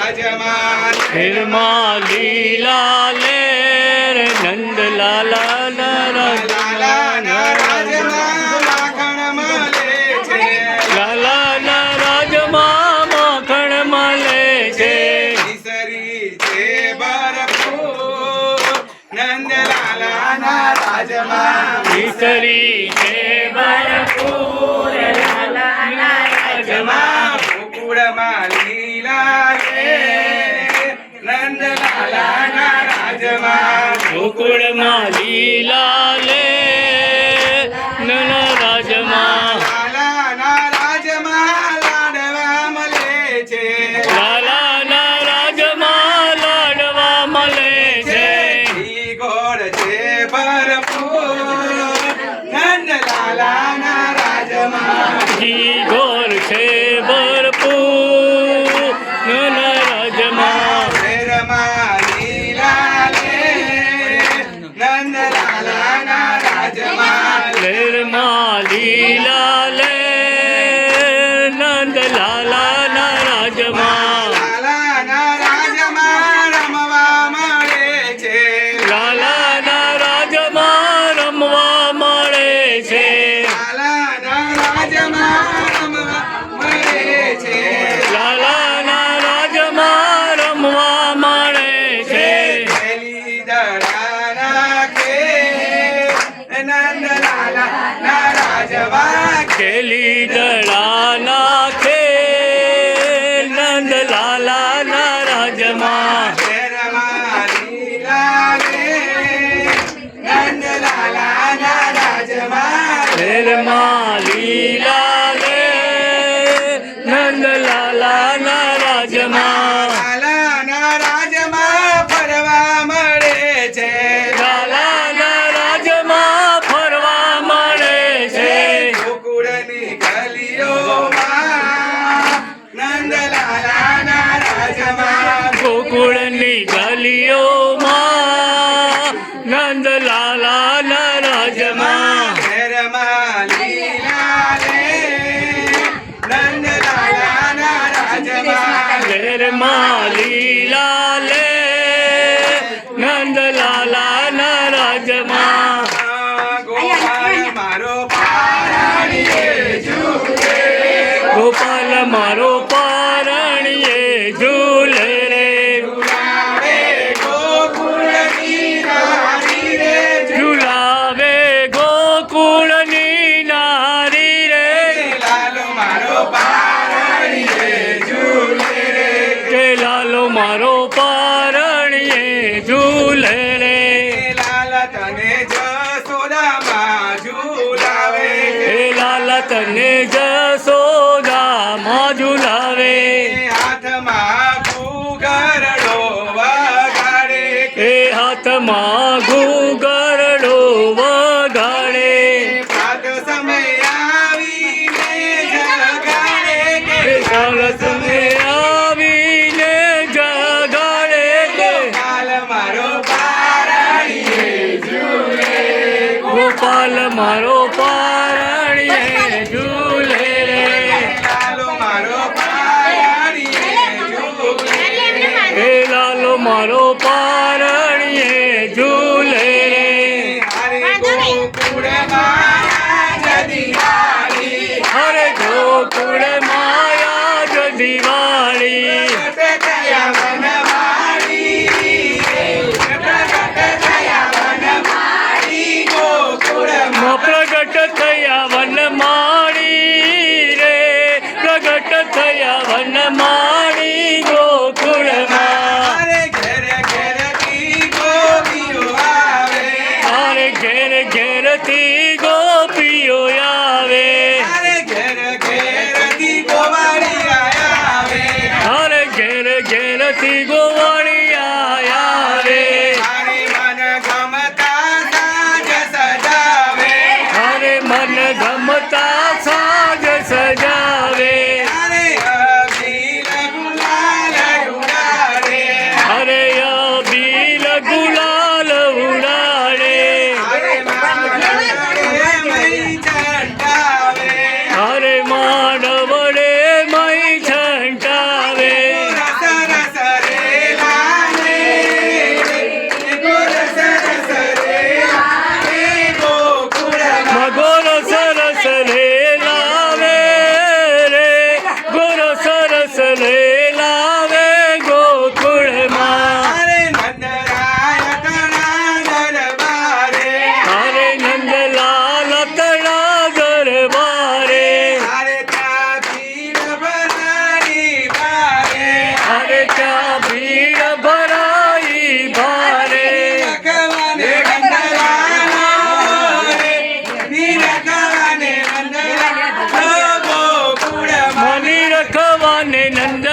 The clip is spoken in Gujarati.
રાજમાં ફિરમાં લીલા લે રે નંદ લાલા લાલાના રાજમાં માખણ મળે છે લાલા રાજમાં માખણ મળે છે કેસરી છે ભરપૂર નંદલાલાના રાજમાં કેસરી છે ભરપૂર લાલાના રાજમાં મુકુળમાં લીલા રે નંદલાલાના રાજમાં મુકુળમાં લીલા લે નન રાજમાં લાલાના રાજમાં લાડવા મળે છે લાલાના રાજમાં લાડવા મળે છે ઘી ગોળ છે ભરપૂર નંદલાલાના રાજમાં ઘી ગોર છે ભરપૂર નન રાજમાં શેરમાં લીલા રે નંદલાલાના રાજમાં લેરમાં લીલા લે નંદ લાલાના રાજમાં લાલાના રાજમાં રમવા મળે છે લાલાના રાજમાં રમવા મળે છે લાલાના રાજમાં રમવા મળે છે લાલાના રાજમાં રમવા મળે છે પેલી દડા નાખે નંદલાલાના રાજમાં ખેલી દડા નાખે નંદ લાલાના રાજમાં શેરમાં લીલા રે નંદલાલાના રાજમાં શેરમાં લીલા લે નંદ લાલાના રાજમાં લાલાના રાજમાં ફરવા મળે છે લાલાના રાજમાં ફરવા મળે છે ગોકુળની ગલીઓમાં નંદલાલાના રાજમાં ગોકુળની ગલીઓમાં નંદ લાલાના રાજમાં શેરમાં લીલા રે નંદલાલાના રાજમાં શેરમાં લીલા લે નંદ લાલાના રાજમાં ગોપાલ મારો પારણીએ ઝૂલે ગોપાલ મારો પારણીએ ઝૂલે રે ઝુલાવે ગોકુળની નારી રે ઝુલાવે ગોકુળની નારી રે લાલો મારો પારણીએ ઝૂલે રે કે લાલો મારો પારણીએ ઝૂલે રે લાલ તને જસોદામાં ઝુલાવે હે લાલા તને જસોદામાં ઝુલાવે હાથમાં ઘૂઘરડો વગાડે એ હાથમાં ઘૂઘરડો વગાડે સાત સમય આવીને જગાડે એ સાલ સમય આવીને જગાડે કે કાલ મારો પારણીએ ઝૂલે ગોપાલ મારો પારણીએ ઝૂલે રે લાલો મારો પારણીએ ઝૂલે હે લાલો મારો પારણીએ ઝૂલે રે હરે ગોકુળમાં જદિવાળી હરે ગોકુળ માયા જ દિવાળી પ્રગટ થયા વનમાળી પ્રગટ થયા વનમાળી ગોકુળમાં પ્રગટ થયા વનમાળી રે પ્રગટ થયા વનમાળી ગોકુળમાં અરે ઘેર ઘેરથી ગોપીઓ આવે અરે ઘેર ઘેરથી ગોપીઓ આવે અરે ઘેર ઘેરથી ગોવાળિયા આવે અરે ઘેર ઘેરથી ગોવાળિયા આવે મારી મન ગમતા સાજ સજાવે અરે મન ગમતા સાજ સજાવે અરે અભિલ અને નંદ